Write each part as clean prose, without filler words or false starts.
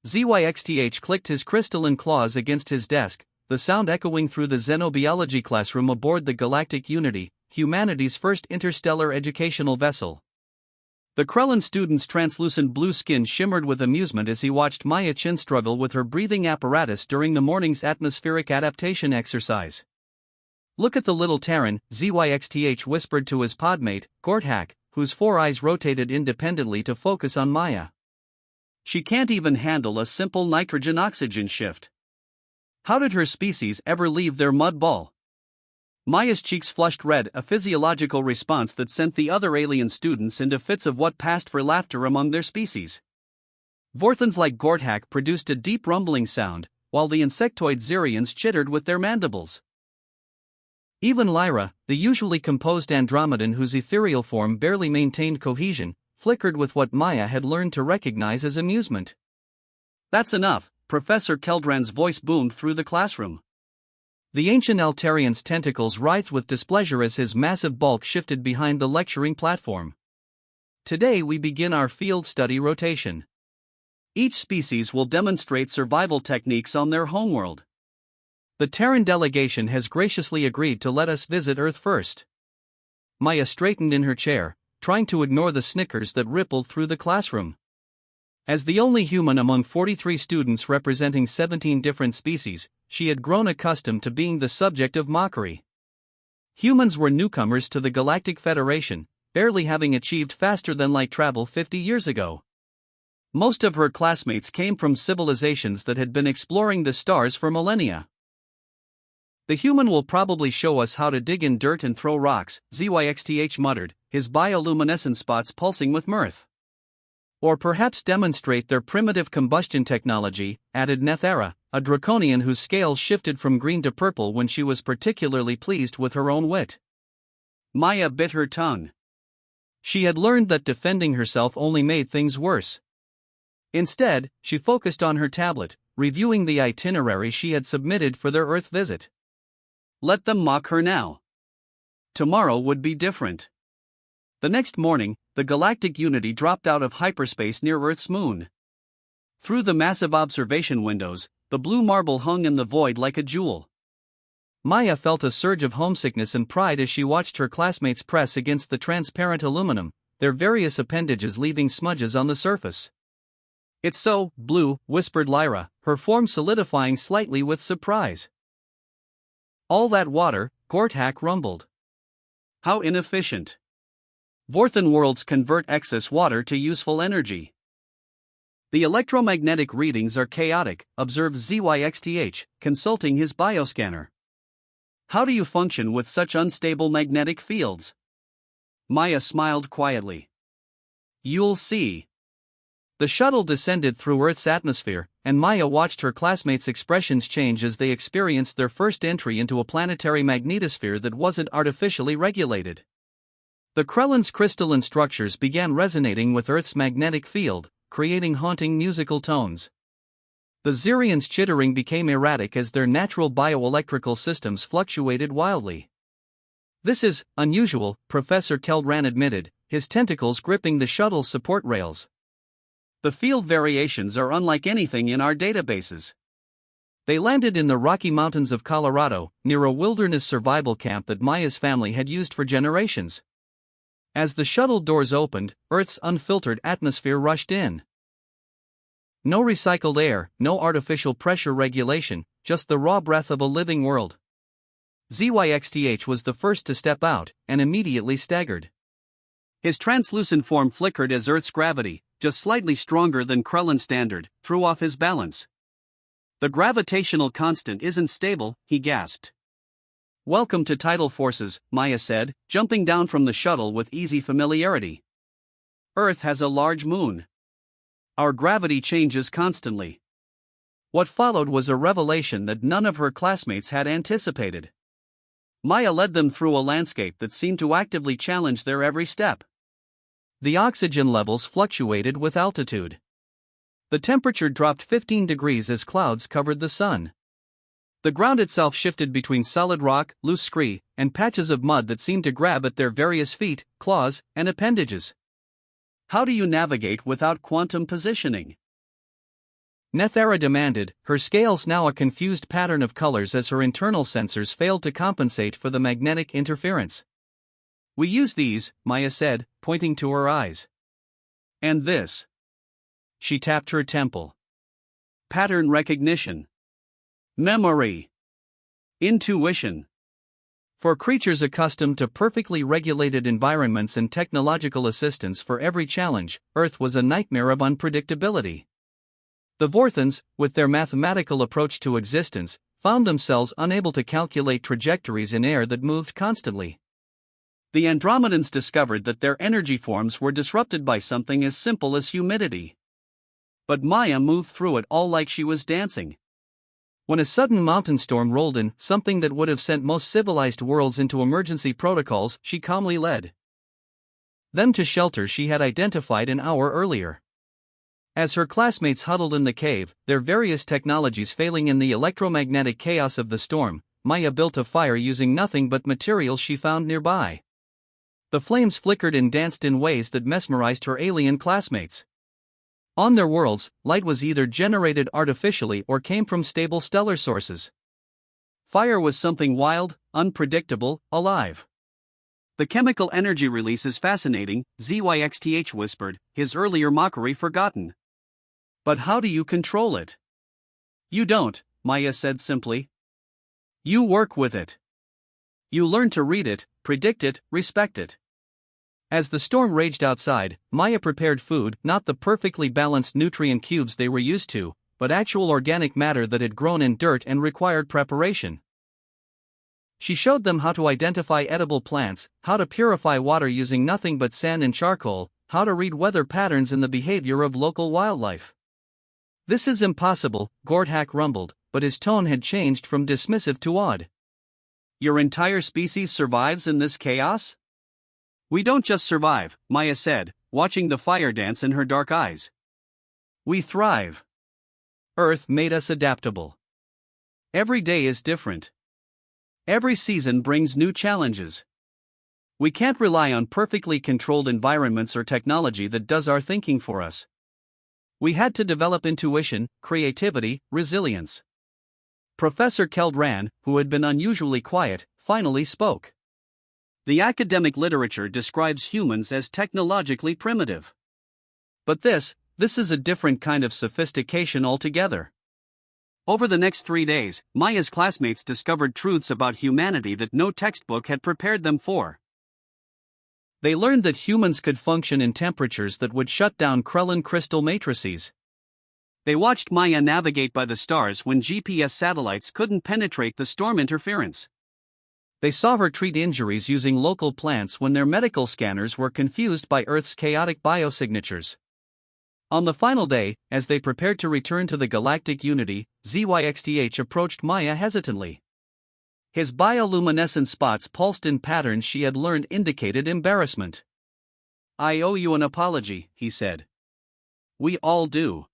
ZYXTH clicked his crystalline claws against his desk, the sound echoing through the xenobiology classroom aboard the Galactic Unity, humanity's first interstellar educational vessel. The Krellin student's translucent blue skin shimmered with amusement as he watched Maya Chin struggle with her breathing apparatus during the morning's atmospheric adaptation exercise. "Look at the little Terran," ZYXTH whispered to his podmate, Gorthak, whose four eyes rotated independently to focus on Maya. "She can't even handle a simple nitrogen-oxygen shift. How did her species ever leave their mud ball?" Maya's cheeks flushed red, a physiological response that sent the other alien students into fits of what passed for laughter among their species. Vorthons like Gorthak produced a deep rumbling sound, while the insectoid Xerians chittered with their mandibles. Even Lyra, the usually composed Andromedan whose ethereal form barely maintained cohesion, flickered with what Maya had learned to recognize as amusement. "That's enough," Professor Keldran's voice boomed through the classroom. The ancient Altarian's tentacles writhed with displeasure as his massive bulk shifted behind the lecturing platform. "Today we begin our field study rotation. Each species will demonstrate survival techniques on their homeworld. The Terran delegation has graciously agreed to let us visit Earth first." Maya straightened in her chair, trying to ignore the snickers that rippled through the classroom. As the only human among 43 students representing 17 different species, she had grown accustomed to being the subject of mockery. Humans were newcomers to the Galactic Federation, barely having achieved faster-than-light travel 50 years ago. Most of her classmates came from civilizations that had been exploring the stars for millennia. "The human will probably show us how to dig in dirt and throw rocks," ZYXTH muttered, his bioluminescent spots pulsing with mirth. "Or perhaps demonstrate their primitive combustion technology," added Nethera, a draconian whose scales shifted from green to purple when she was particularly pleased with her own wit. Maya bit her tongue. She had learned that defending herself only made things worse. Instead, she focused on her tablet, reviewing the itinerary she had submitted for their Earth visit. Let them mock her now. Tomorrow would be different. The next morning, the Galactic Unity dropped out of hyperspace near Earth's moon. Through the massive observation windows, the blue marble hung in the void like a jewel. Maya felt a surge of homesickness and pride as she watched her classmates press against the transparent aluminum, their various appendages leaving smudges on the surface. "It's so blue," whispered Lyra, her form solidifying slightly with surprise. "All that water," Gorthak rumbled. "How inefficient. Vorthon worlds convert excess water to useful energy." "The electromagnetic readings are chaotic," observed ZYXTH, consulting his bioscanner. "How do you function with such unstable magnetic fields?" Maya smiled quietly. "You'll see." The shuttle descended through Earth's atmosphere, and Maya watched her classmates' expressions change as they experienced their first entry into a planetary magnetosphere that wasn't artificially regulated. The Krellin's crystalline structures began resonating with Earth's magnetic field, creating haunting musical tones. The Xerians' chittering became erratic as their natural bioelectrical systems fluctuated wildly. "This is unusual," Professor Keldran admitted, his tentacles gripping the shuttle's support rails. "The field variations are unlike anything in our databases." They landed in the Rocky Mountains of Colorado, near a wilderness survival camp that Maya's family had used for generations. As the shuttle doors opened, Earth's unfiltered atmosphere rushed in. No recycled air, no artificial pressure regulation, just the raw breath of a living world. ZYXTH was the first to step out, and immediately staggered. His translucent form flickered as Earth's gravity, just slightly stronger than Krellin standard, threw off his balance. "The gravitational constant isn't stable," he gasped. "Welcome to tidal forces," Maya said, jumping down from the shuttle with easy familiarity. "Earth has a large moon. Our gravity changes constantly." What followed was a revelation that none of her classmates had anticipated. Maya led them through a landscape that seemed to actively challenge their every step. The oxygen levels fluctuated with altitude. The temperature dropped 15 degrees as clouds covered the sun. The ground itself shifted between solid rock, loose scree, and patches of mud that seemed to grab at their various feet, claws, and appendages. "How do you navigate without quantum positioning?" Nethera demanded, her scales now a confused pattern of colors as her internal sensors failed to compensate for the magnetic interference. We use these, Maya said, pointing to her eyes. And this. She tapped her temple. Pattern recognition. Memory. Intuition. For creatures accustomed to perfectly regulated environments and technological assistance for every challenge, Earth was a nightmare of unpredictability. The Vorthans, with their mathematical approach to existence, found themselves unable to calculate trajectories in air that moved constantly. The Andromedans discovered that their energy forms were disrupted by something as simple as humidity. But Maya moved through it all like she was dancing. When a sudden mountain storm rolled in, something that would have sent most civilized worlds into emergency protocols, she calmly led them to shelter she had identified an hour earlier. As her classmates huddled in the cave, their various technologies failing in the electromagnetic chaos of the storm, Maya built a fire using nothing but materials she found nearby. The flames flickered and danced in ways that mesmerized her alien classmates. On their worlds, light was either generated artificially or came from stable stellar sources. Fire was something wild, unpredictable, alive. The chemical energy release is fascinating, ZYXTH whispered, his earlier mockery forgotten. But how do you control it? You don't, Maya said simply. You work with it. You learn to read it, predict it, respect it. As the storm raged outside, Maya prepared food, not the perfectly balanced nutrient cubes they were used to, but actual organic matter that had grown in dirt and required preparation. She showed them how to identify edible plants, how to purify water using nothing but sand and charcoal, how to read weather patterns in the behavior of local wildlife. This is impossible, Gordhak rumbled, but his tone had changed from dismissive to awed. Your entire species survives in this chaos? We don't just survive, Maya said, watching the fire dance in her dark eyes. We thrive. Earth made us adaptable. Every day is different. Every season brings new challenges. We can't rely on perfectly controlled environments or technology that does our thinking for us. We had to develop intuition, creativity, resilience. Professor Keldran, who had been unusually quiet, finally spoke. The academic literature describes humans as technologically primitive. But this is a different kind of sophistication altogether. Over the next 3 days, Maya's classmates discovered truths about humanity that no textbook had prepared them for. They learned that humans could function in temperatures that would shut down Krellin crystal matrices. They watched Maya navigate by the stars when GPS satellites couldn't penetrate the storm interference. They saw her treat injuries using local plants when their medical scanners were confused by Earth's chaotic biosignatures. On the final day, as they prepared to return to the galactic unity, ZYXTH approached Maya hesitantly. His bioluminescent spots pulsed in patterns she had learned indicated embarrassment. I owe you an apology, he said. We all do.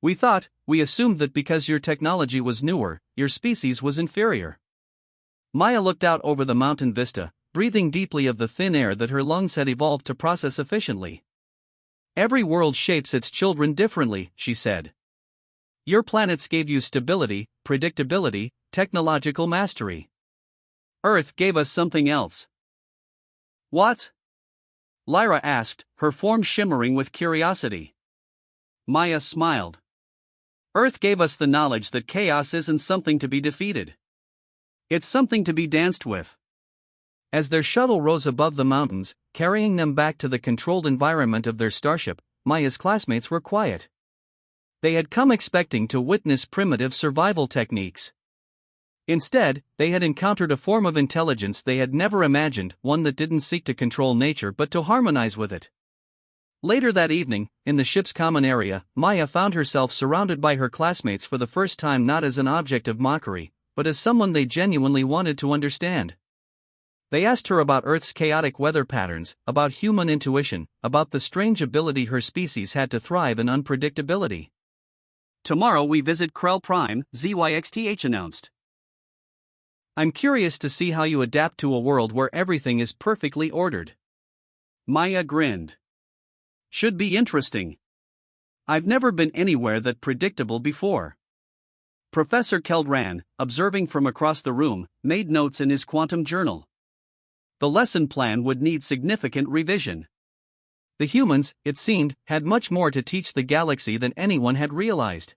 We assumed that because your technology was newer, your species was inferior. Maya looked out over the mountain vista, breathing deeply of the thin air that her lungs had evolved to process efficiently. Every world shapes its children differently, she said. Your planets gave you stability, predictability, technological mastery. Earth gave us something else. What? Lyra asked, her form shimmering with curiosity. Maya smiled. Earth gave us the knowledge that chaos isn't something to be defeated. It's something to be danced with. As their shuttle rose above the mountains, carrying them back to the controlled environment of their starship, Maya's classmates were quiet. They had come expecting to witness primitive survival techniques. Instead, they had encountered a form of intelligence they had never imagined, one that didn't seek to control nature but to harmonize with it. Later that evening, in the ship's common area, Maya found herself surrounded by her classmates for the first time, not as an object of mockery, but as someone they genuinely wanted to understand. They asked her about Earth's chaotic weather patterns, about human intuition, about the strange ability her species had to thrive in unpredictability. Tomorrow we visit Krell Prime, ZYXTH announced. I'm curious to see how you adapt to a world where everything is perfectly ordered. Maya grinned. Should be interesting. I've never been anywhere that predictable before. Professor Keldran, observing from across the room, made notes in his quantum journal. The lesson plan would need significant revision. The humans, it seemed, had much more to teach the galaxy than anyone had realized.